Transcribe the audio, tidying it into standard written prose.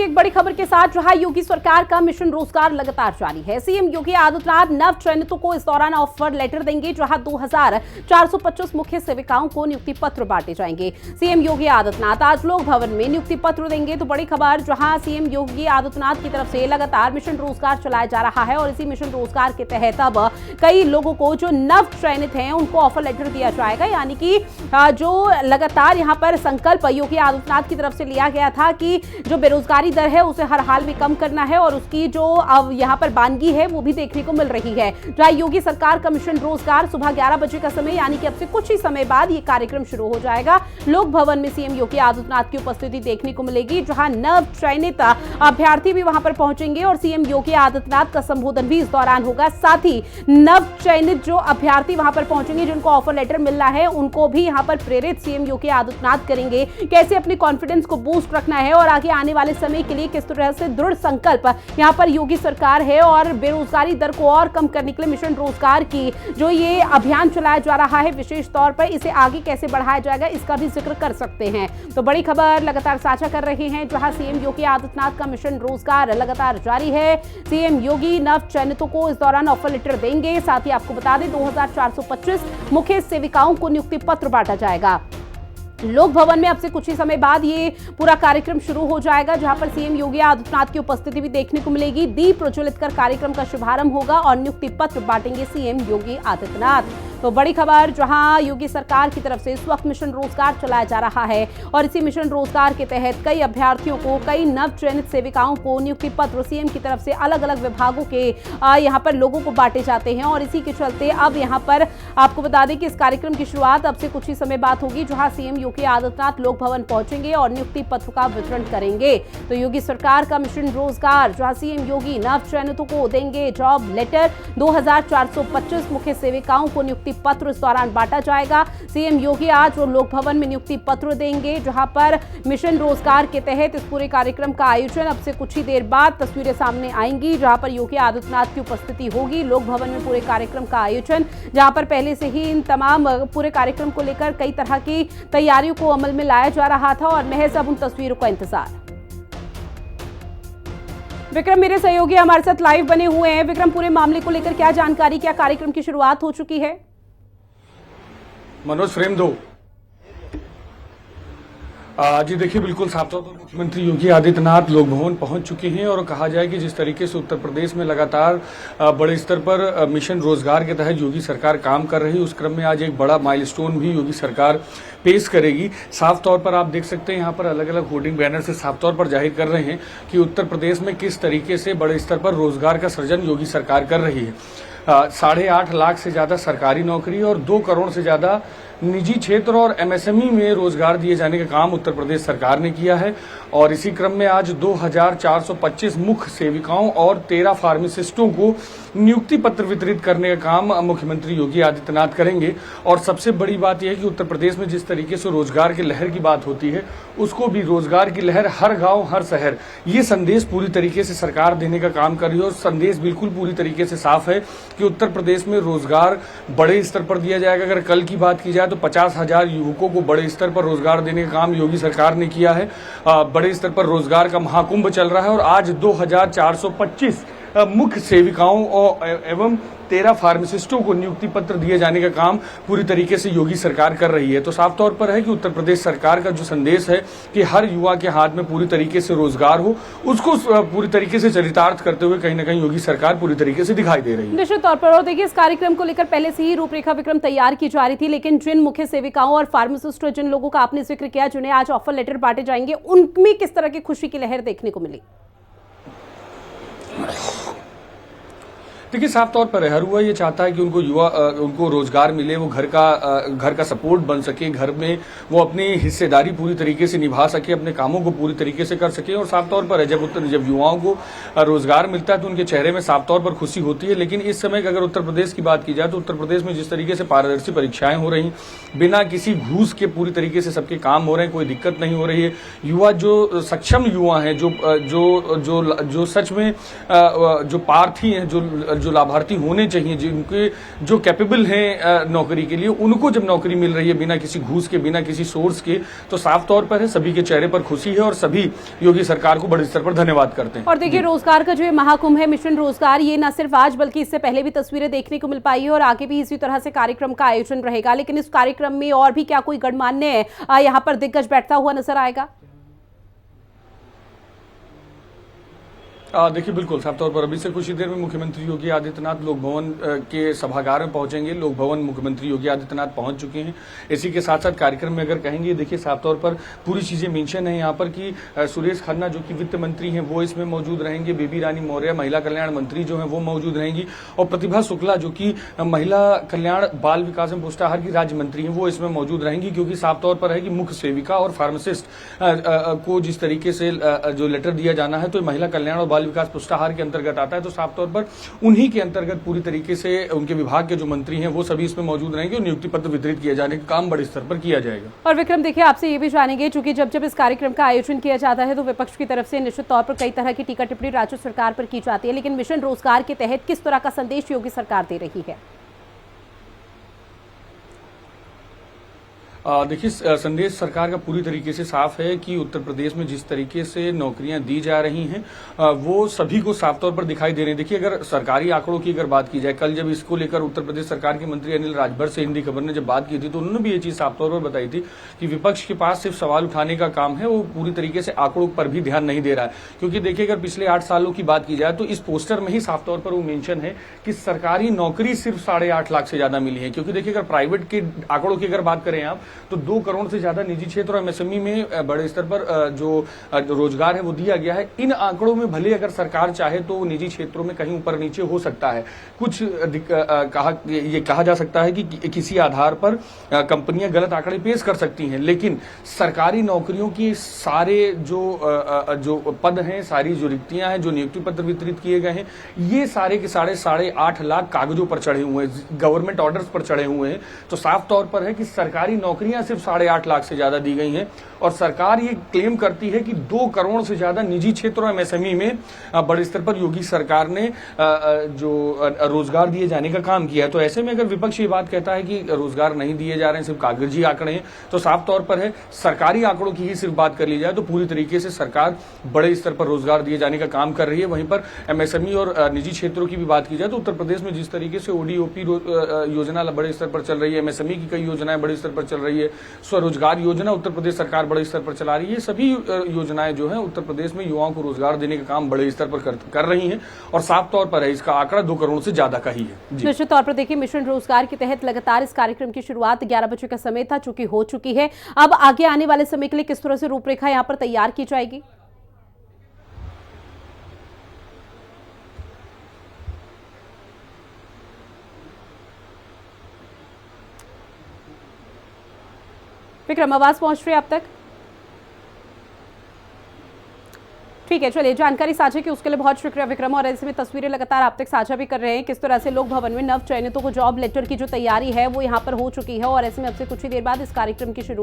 एक बड़ी खबर के साथ जहां योगी सरकार का मिशन रोजगार लगातार जारी है। सीएम योगी आदित्यनाथ नव चयनितों को इस दौरान ऑफर लेटर देंगे, जहां 2425 मुख्य सेविकाओं को नियुक्ति पत्र बांटे जाएंगे। सीएम योगी आदित्यनाथ आज लोक भवन में नियुक्ति पत्र देंगे। तो बड़ी खबर जहां सीएम योगी आदित्यनाथ की तरफ से लगातार मिशन रोजगार चलाया जा रहा है और इसी मिशन रोजगार के तहत अब कई लोगों को जो नव चयनित हैं उनको ऑफर लेटर दिया जाएगा। यानी कि जो लगातार यहां पर संकल्प योगी आदित्यनाथ की तरफ से लिया गया था कि जो बेरोजगारी दर है उसे हर हाल में कम करना है और उसकी जो अब यहां पर बानगी है वो भी देखने को मिल रही है। जहां योगी सरकार का मिशन रोजगार सुबह 11 बजे का समय यानी कि अब से कुछ ही समय बाद ये कार्यक्रम शुरू हो जाएगा। लोक भवन में सीएम योगी आदित्यनाथ की उपस्थिति देखने को मिलेगी, जहां नव चयनित अभ्यर्थी भी वहां पर पहुंचेंगे और सीएम योगी आदित्यनाथ का संबोधन भी इस दौरान होगा। साथ ही नव चयनित जो अभ्यर्थी वहां पर पहुंचेंगे, जिनको ऑफर लेटर मिल रहा है, उनको भी यहां पर प्रेरित सीएम योगी आदित्यनाथ करेंगे कैसे अपनी कॉन्फिडेंस को बूस्ट रखना है और आगे आने वाले समय के लिए किस तरह से दृढ़ संकल्प यहां पर योगी सरकार है और बेरोजगारी दर को और कम करने के लिए मिशन रोजगार की जो ये अभियान चलाया जा रहा है विशेष तौर पर इसे आगे कैसे बढ़ाया जाएगा इसका भी जिक्र कर सकते हैं। तो बड़ी खबर लगातार साझा कर रहे हैं, जहां सीएम योगी आदित्यनाथ का मिशन रोजगार लगातार जारी है। सीएम योगी नव चयनितों को इस दौरान ऑफर लेटर देंगे। साथ ही आपको बता दें 2425 मुख्य सेविकाओं को नियुक्ति पत्र बांटा जाएगा। लोक भवन में अब से कुछ ही समय बाद ये पूरा कार्यक्रम शुरू हो जाएगा, जहां पर सीएम योगी आदित्यनाथ की उपस्थिति भी देखने को मिलेगी। दीप प्रज्वलित कर कार्यक्रम का शुभारंभ होगा और नियुक्ति पत्र बांटेंगे सीएम योगी आदित्यनाथ। तो बड़ी खबर जहां योगी सरकार की तरफ से इस वक्त मिशन रोजगार चलाया जा रहा है और इसी मिशन रोजगार के तहत कई अभ्यर्थियों को, कई नव चयनित सेविकाओं को नियुक्ति पत्र सीएम की तरफ से अलग अलग विभागों के यहां पर लोगों को बांटे जाते हैं और इसी के चलते अब यहां पर आपको बता दें कि इस कार्यक्रम की शुरुआत अब से कुछ ही समय बाद होगी, जहां सीएम योगी आदित्यनाथ लोक भवन पहुंचेंगे और नियुक्ति पत्र का वितरण करेंगे। तो योगी सरकार का मिशन रोजगार जहां सीएम योगी नव चयनितों को देंगे जॉब लेटर, 2425 मुख्य सेविकाओं को नियुक्ति पत्र इस दौरान बांटा जाएगा। सीएम योगी आज और लोक भवन में नियुक्ति पत्र देंगे, जहां पर मिशन रोजगार के तहत इस पूरे कार्यक्रम का आयोजन अब से कुछ ही देर बाद तस्वीरें सामने आएंगी, जहां पर योगी आदित्यनाथ की उपस्थिति होगी। लोक भवन में पूरे कार्यक्रम का आयोजन, जहां पर पहले से ही इन तमाम पूरे कार्यक्रम को लेकर कई तरह की तैयारियों को अमल में लाया जा रहा था और महज अब उन तस्वीरों का इंतजार। विक्रम मेरे सहयोगी हमारे साथ लाइव बने हुए हैं। विक्रम, पूरे मामले को लेकर क्या जानकारी, क्या कार्यक्रम की शुरुआत हो चुकी है? मनोज, फ्रेम दो। जी देखिए, बिल्कुल साफ तौर पर मुख्यमंत्री योगी आदित्यनाथ लोक भवन पहुंच चुके हैं और कहा जाए कि जिस तरीके से उत्तर प्रदेश में लगातार बड़े स्तर पर मिशन रोजगार के तहत योगी सरकार काम कर रही है, उस क्रम में आज एक बड़ा माइलस्टोन भी योगी सरकार पेश करेगी। साफ तौर पर आप देख सकते हैं यहाँ पर अलग अलग होर्डिंग बैनर से साफ तौर पर जाहिर कर रहे हैं कि उत्तर प्रदेश में किस तरीके से बड़े स्तर पर रोजगार का सृजन योगी सरकार कर रही है। 8.5 लाख से ज्यादा सरकारी नौकरी और 2 करोड़ से ज्यादा निजी क्षेत्र और एमएसएमई में रोजगार दिए जाने का काम उत्तर प्रदेश सरकार ने किया है और इसी क्रम में आज 2425 मुख्य सेविकाओं और 13 फार्मासिस्टों को नियुक्ति पत्र वितरित करने का काम मुख्यमंत्री योगी आदित्यनाथ करेंगे। और सबसे बड़ी बात यह है कि उत्तर प्रदेश में जिस तरीके से रोजगार की लहर की बात होती है, उसको भी रोजगार की लहर हर गांव हर शहर, ये संदेश पूरी तरीके से सरकार देने का काम कर रही है और संदेश बिल्कुल पूरी तरीके से साफ है कि उत्तर प्रदेश में रोजगार बड़े स्तर पर दिया जाएगा। अगर कल की बात की जाए तो 50,000 युवकों को बड़े स्तर पर रोजगार देने का काम योगी सरकार ने किया है। बड़े स्तर पर रोजगार का महाकुंभ चल रहा है और आज 2425 मुख्य सेविकाओं एवं 13 फार्मासिस्टों को नियुक्ति पत्र दिए जाने का काम पूरी तरीके से योगी सरकार कर रही है। तो साफ तौर पर है कि उत्तर प्रदेश सरकार का जो संदेश है कि हर युवा के हाथ में पूरी तरीके से रोजगार हो, उसको पूरी तरीके से चरितार्थ करते हुए कहीं ना कहीं योगी सरकार पूरी तरीके से दिखाई दे रही है। निश्चित तौर पर, और देखिए इस कार्यक्रम को लेकर पहले से ही रूपरेखा विक्रम तैयार की जा रही थी, लेकिन जिन मुख्य सेविकाओं और फार्मासिस्ट जिन लोगों का आपने जिक्र किया जिन्हें आज ऑफर लेटर बांटे जाएंगे, उनमें किस तरह की खुशी की लहर देखने को मिली? देखिए, साफ तौर पर हर हुआ ये चाहता है कि उनको रोजगार मिले, वो घर का सपोर्ट बन सके, घर में वो अपनी हिस्सेदारी पूरी तरीके से निभा सके, अपने कामों को पूरी तरीके से कर सके। और साफ तौर पर है जब युवाओं को रोजगार मिलता है तो उनके चेहरे में साफ तौर पर खुशी होती है। लेकिन इस समय अगर उत्तर प्रदेश की बात की जाए तो उत्तर प्रदेश में जिस तरीके से पारदर्शी परीक्षाएं हो रही, बिना किसी घूस के पूरी तरीके से सबके काम हो रहे हैं, कोई दिक्कत नहीं हो रही है। युवा जो सक्षम युवा हैं, जो सच में जो पार्थी हैं, जो जो लाभार्थी होने चाहिए, जिनके जो कैपेबल हैं नौकरी के लिए, उनको जब नौकरी मिल रही है बिना किसी घूस के, बिना किसी सोर्स के, तो साफ तौर पर है सभी के चेहरे पर खुशी है और सभी योगी सरकार को बड़े स्तर पर धन्यवाद करते हैं। और देखिए, रोजगार का जो ये महाकुंभ है, मिशन रोजगार, ये न सिर्फ आज बल्कि इससे पहले भी तस्वीरें देखने को मिल पाई है और आगे भी इसी तरह से कार्यक्रम का आयोजन रहेगा। लेकिन इस कार्यक्रम में और भी क्या कोई गणमान्य यहाँ पर दिग्गज बैठता हुआ नजर आएगा? देखिए, बिल्कुल साफ तौर पर अभी से कुछ ही देर में मुख्यमंत्री योगी आदित्यनाथ लोक भवन के सभागार में पहुंचेंगे। लोक भवन मुख्यमंत्री योगी आदित्यनाथ पहुंच चुके हैं। इसी के साथ साथ कार्यक्रम में अगर कहेंगे, देखिए साफ तौर पर पूरी चीजें मेंशन है यहाँ पर कि सुरेश खन्ना जो कि वित्त मंत्री हैं वो इसमें मौजूद रहेंगे, बेबी रानी मौर्य महिला कल्याण मंत्री जो है वो मौजूद रहेंगी और प्रतिभा शुक्ला जो कि महिला कल्याण बाल विकास एवं पुष्टाहार की राज्य मंत्री है वो इसमें मौजूद रहेंगी। क्योंकि साफ तौर पर है कि मुख्य सेविका और फार्मासिस्ट को जिस तरीके से जो लेटर दिया जाना है तो महिला कल्याण और बाल विकास पुष्टाहार के अंतर्गत आता है, तो साफ तौर पर उन्हीं के अंतर्गत पूरी तरीके से उनके विभाग के जो मंत्री हैं वो सभी इसमें मौजूद रहेंगे और नियुक्ति पत्र वितरित किए जाने का काम बड़े स्तर पर किया जाएगा। और विक्रम, देखिए आपसे ये भी जानेंगे, चूंकि जब इस कार्यक्रम का आयोजन किया जाता है तो विपक्ष की तरफ से निश्चित तौर पर कई तरह की टीका टिप्पणी राज्य सरकार पर की जाती है, लेकिन मिशन रोजगार के तहत किस तरह का संदेश योगी सरकार दे रही है? देखिए, संदेश सरकार का पूरी तरीके से साफ है कि उत्तर प्रदेश में जिस तरीके से नौकरियां दी जा रही हैं वो सभी को साफ तौर पर दिखाई दे रही हैं। देखिए, अगर सरकारी आंकड़ों की अगर बात की जाए, कल जब इसको लेकर उत्तर प्रदेश सरकार के मंत्री अनिल राजभर से हिंदी खबर ने जब बात की थी तो उन्होंने भी ये चीज साफ तौर पर बताई थी कि विपक्ष के पास सिर्फ सवाल उठाने का काम है, वो पूरी तरीके से आंकड़ों पर भी ध्यान नहीं दे रहा है। क्योंकि देखिए, अगर पिछले 8 सालों की बात की जाए तो इस पोस्टर में ही साफ तौर पर वो मेंशन है कि सरकारी नौकरी सिर्फ 8.5 लाख से ज्यादा मिली है। क्योंकि देखिए, अगर प्राइवेट के आंकड़ों की अगर बात करें आप तो 2 करोड़ से ज्यादा निजी क्षेत्र और एमएसएमई में बड़े स्तर पर जो रोजगार है वो दिया गया है। इन आंकड़ों में भले अगर सरकार चाहे तो निजी क्षेत्रों में कहीं ऊपर नीचे हो सकता है, कुछ ये कहा जा सकता है कि किसी आधार पर कंपनियां गलत आंकड़े पेश कर सकती हैं, लेकिन सरकारी नौकरियों की सारे जो पद हैं, सारी जो रिक्तियां हैं, जो नियुक्ति पत्र वितरित किए गए हैं, ये सारे के 8.5 लाख कागजों पर चढ़े हुए हैं, गवर्नमेंट ऑर्डर्स पर चढ़े हुए हैं। तो साफ तौर पर है कि सरकारी नौकरियां सिर्फ 8.5 लाख से ज्यादा दी गई हैं और सरकार ये क्लेम करती है कि 2 करोड़ से ज्यादा निजी क्षेत्र और एमएसएमई में बड़े स्तर पर योगी सरकार ने जो रोजगार दिए जाने का काम किया है। तो ऐसे में अगर विपक्ष ये बात कहता है कि रोजगार नहीं दिए जा रहे हैं, सिर्फ कागजी आंकड़े हैं, तो साफ तौर पर है सरकारी आंकड़ों की ही सिर्फ बात कर ली जाए तो पूरी तरीके से सरकार बड़े स्तर पर रोजगार दिए जाने का काम कर रही है। वहीं पर एमएसएमई और निजी क्षेत्रों की भी बात की जाए तो उत्तर प्रदेश में जिस तरीके से ओडीओपी योजना बड़े स्तर पर चल रही है, एमएसएमई की कई योजनाएं बड़े स्तर पर चल रही है, स्वरोजगार योजना उत्तर प्रदेश सरकार बड़े स्तर पर चला रही है, सभी योजनाएं जो है उत्तर प्रदेश में युवाओं को रोजगार देने का काम बड़े स्तर पर कर रही हैं और साफ तौर पर है इसका आंकड़ा 2 करोड़ से ज्यादा का ही है। निश्चित तौर पर देखिए, मिशन रोजगार के तहत लगातार इस कार्यक्रम की शुरुआत 11 बजे का समय था, चूंकि हो चुकी है। अब आगे आने वाले समय के लिए किस तरह से रूपरेखा यहाँ पर तैयार की जाएगी? विक्रम, आवाज पहुंच रही है आप तक? ठीक है, चलिए, जानकारी साझा की उसके लिए बहुत शुक्रिया विक्रम। और ऐसे में तस्वीरें लगातार आप तक साझा भी कर रहे हैं किस तरह से लोक भवन में नव चयनितों को जॉब लेटर की जो तैयारी है वो यहाँ पर हो चुकी है और ऐसे में अब से कुछ ही देर बाद इस कार्यक्रम की शुरुआत